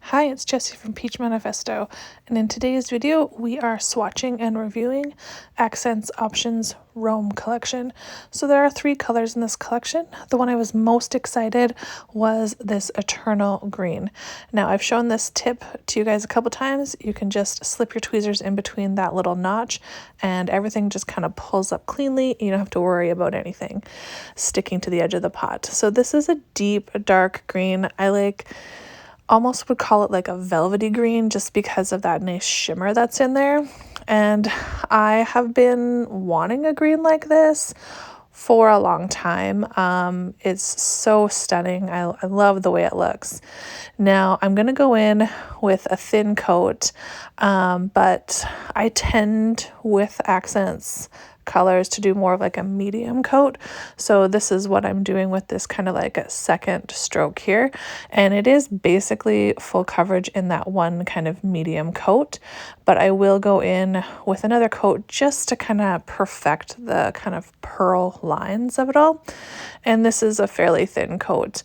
Hi, it's Jessie from Peach Manifesto, and in today's video we are swatching and reviewing Akzentz Options Rome collection. So there are 3 colors in this collection. The one I was most excited was this Eternal Green. Now I've shown this tip to you guys a couple times. You can just slip your tweezers in between that little notch and everything just kind of pulls up cleanly. You don't have to worry about anything sticking to the edge of the pot. So this is a deep dark green. I almost would call it like a velvety green just because of that nice shimmer that's in there. And I have been wanting a green like this for a long time. It's so stunning. I love the way it looks. Now I'm going to go in with a thin coat, but I tend with Akzentz colors to do more of like a medium coat. So this is what I'm doing with this kind of like a second stroke here. And it is basically full coverage in that one kind of medium coat, but I will go in with another coat just to kind of perfect the kind of pearl lines of it all. And this is a fairly thin coat.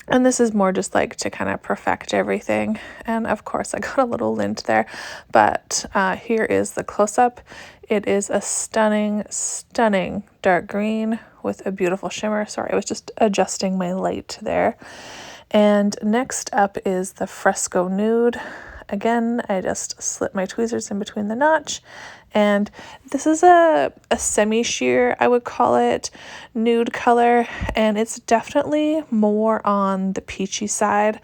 And this is more just like to kind of perfect everything. And of course I got a little lint there, but here is the close-up. It is a stunning, stunning dark green with a beautiful shimmer. Sorry, I was just adjusting my light there. And next up is the Fresco Nude. Again, I just slip my tweezers in between the notch. And this is a semi-sheer, I would call it, nude color. And it's definitely more on the peachy side.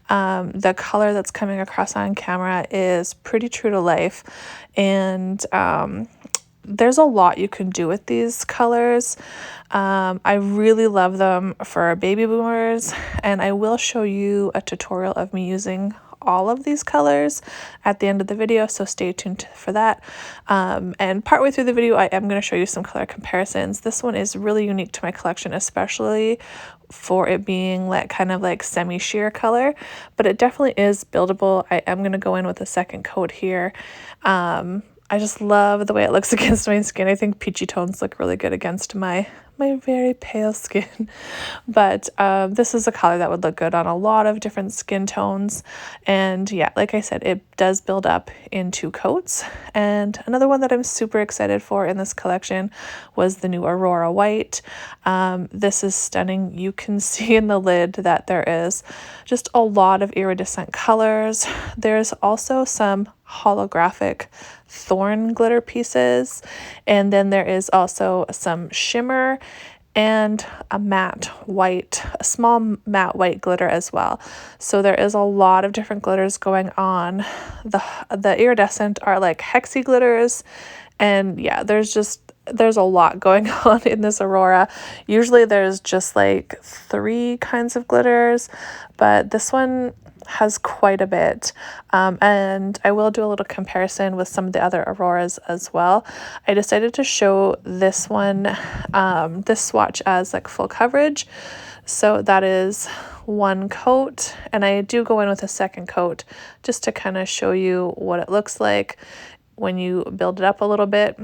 The color that's coming across on camera is pretty true to life. And there's a lot you can do with these colors. I really love them for baby boomers. And I will show you a tutorial of me using all of these colors at the end of the video, so stay tuned for that. And partway through the video I am going to show you some color comparisons. This one is really unique to my collection, especially for it being like kind of like semi-sheer color, but it definitely is buildable. I am going to go in with a second coat here. I just love the way it looks against my skin. I think peachy tones look really good against my very pale skin. But this is a color that would look good on a lot of different skin tones. And yeah, like I said, it does build up in 2 coats. And another one that I'm super excited for in this collection was the new Aurora White. This is stunning. You can see in the lid that there is just a lot of iridescent colors. There's also some holographic thorn glitter pieces, and then there is also some shimmer and a small matte white glitter as well. So there is a lot of different glitters going on. The iridescent are like hexy glitters, and yeah, there's a lot going on in this Aurora. Usually there's just like 3 kinds of glitters, but this one has quite a bit. And I will do a little comparison with some of the other Auroras as well. I decided to show this one, this swatch as like full coverage. So that is 1 coat, and I do go in with a second coat just to kind of show you what it looks like when you build it up a little bit.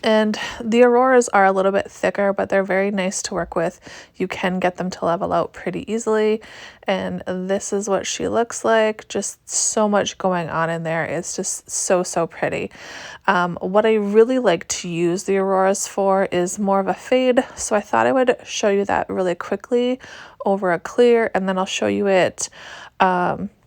And the Auroras are a little bit thicker, but they're very nice to work with. You can get them to level out pretty easily. And this is what she looks like. Just so much going on in there. It's just so pretty. What I really like to use the Auroras for is more of a fade. So I thought I would show you that really quickly over a clear, and then I'll show you it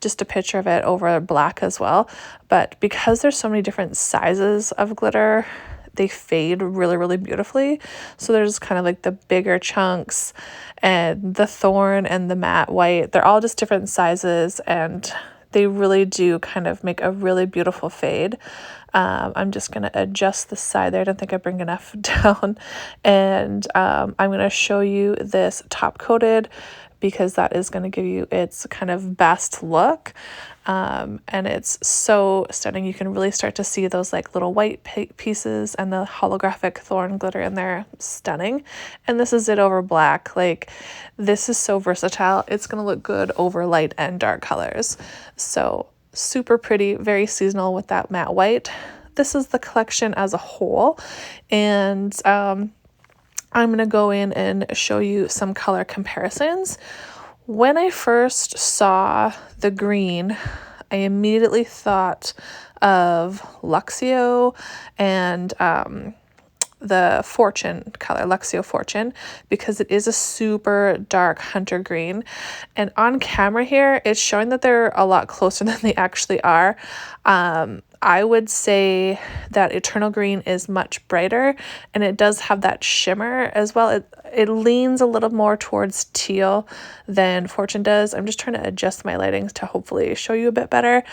just a picture of it over black as well. But because there's so many different sizes of glitter, they fade really beautifully. So there's kind of like the bigger chunks and the thorn and the matte white. They're all just different sizes, and they really do kind of make a really beautiful fade. I'm just going to adjust the side there. I don't think I bring enough down. And I'm going to show you this top coated because that is going to give you its kind of best look. And it's so stunning. You can really start to see those like little white pieces and the holographic thorn glitter in there. Stunning. And this is it over black. Like, this is so versatile. It's going to look good over light and dark colors. So super pretty, very seasonal with that matte white. This is the collection as a whole. And I'm going to go in and show you some color comparisons. When I first saw the green, I immediately thought of Luxio and the Fortune color, Luxio Fortune, because it is a super dark hunter green. And on camera here, it's showing that they're a lot closer than they actually are. I would say that Eternal Green is much brighter, and it does have that shimmer as well. It leans a little more towards teal than Fortune does. I'm just trying to adjust my lighting to hopefully show you a bit better.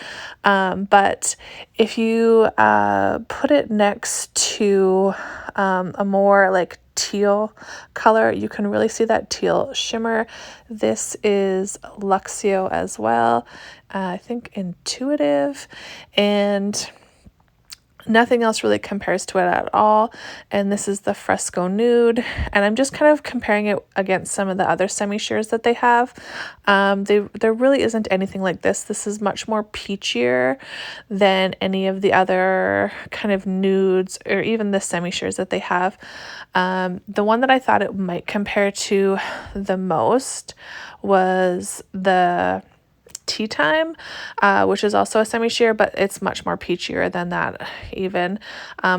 But if you put it next to a more like teal color, you can really see that teal shimmer. This is Luxio as well. I think Intuitive, and nothing else really compares to it at all. And this is the Fresco Nude, and I'm just kind of comparing it against some of the other semi-sheers that they have. There really isn't anything like this. This is much more peachier than any of the other kind of nudes or even the semi-sheers that they have. The one that I thought it might compare to the most was the Tea Time, which is also a semi-sheer, but it's much more peachier than that even.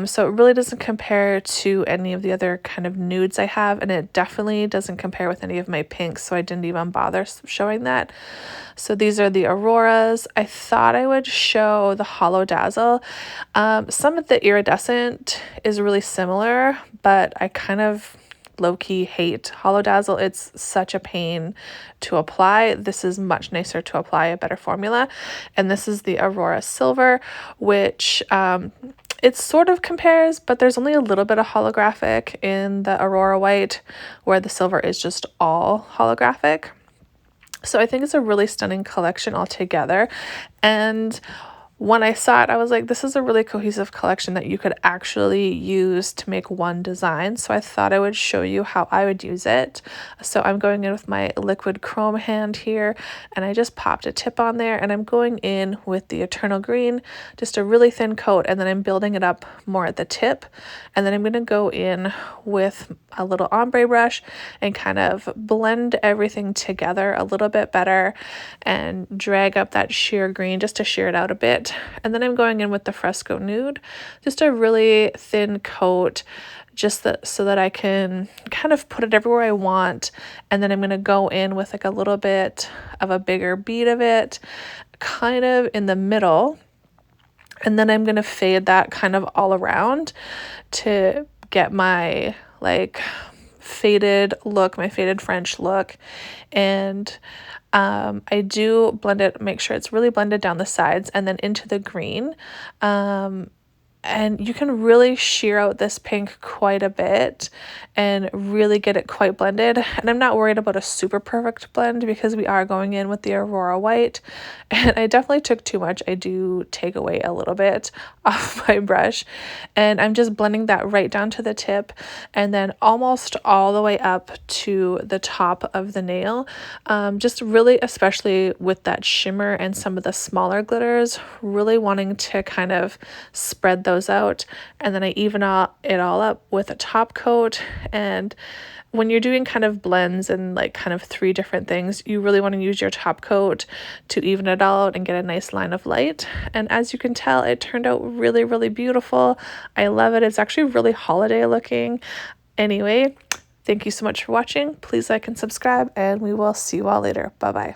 So it really doesn't compare to any of the other kind of nudes I have, and it definitely doesn't compare with any of my pinks, so I didn't even bother showing that. So these are the Auroras. I thought I would show the Hollow Dazzle. Some of the iridescent is really similar, but I kind of low-key hate Hollow Dazzle. It's such a pain to apply. This is much nicer to apply, a better formula. And this is the Aurora Silver, which it sort of compares, but there's only a little bit of holographic in the Aurora White, where the silver is just all holographic. So I think it's a really stunning collection altogether. And when I saw it, I was like, this is a really cohesive collection that you could actually use to make one design. So I thought I would show you how I would use it. So I'm going in with my liquid chrome hand here, and I just popped a tip on there, and I'm going in with the Eternal Green, just a really thin coat, and then I'm building it up more at the tip. And then I'm going to go in with a little ombre brush and kind of blend everything together a little bit better and drag up that sheer green just to sheer it out a bit. And then I'm going in with the Fresco Nude, just a really thin coat, just so that I can kind of put it everywhere I want. And then I'm going to go in with like a little bit of a bigger bead of it, kind of in the middle. And then I'm going to fade that kind of all around to get my like faded look, my faded French look. And I do blend it, make sure it's really blended down the sides and then into the green. And you can really sheer out this pink quite a bit and really get it quite blended. And I'm not worried about a super perfect blend because we are going in with the Aurora White. And I definitely took too much. I do take away a little bit off my brush. And I'm just blending that right down to the tip and then almost all the way up to the top of the nail. Just really, especially with that shimmer and some of the smaller glitters, really wanting to kind of spread those out. And then I even it all up with a top coat. And when you're doing kind of blends and like kind of three different things, you really want to use your top coat to even it all out and get a nice line of light. And as you can tell, it turned out really, really beautiful. I love it. It's actually really holiday looking. Anyway, thank you so much for watching. Please like and subscribe, and we will see you all later. Bye-bye.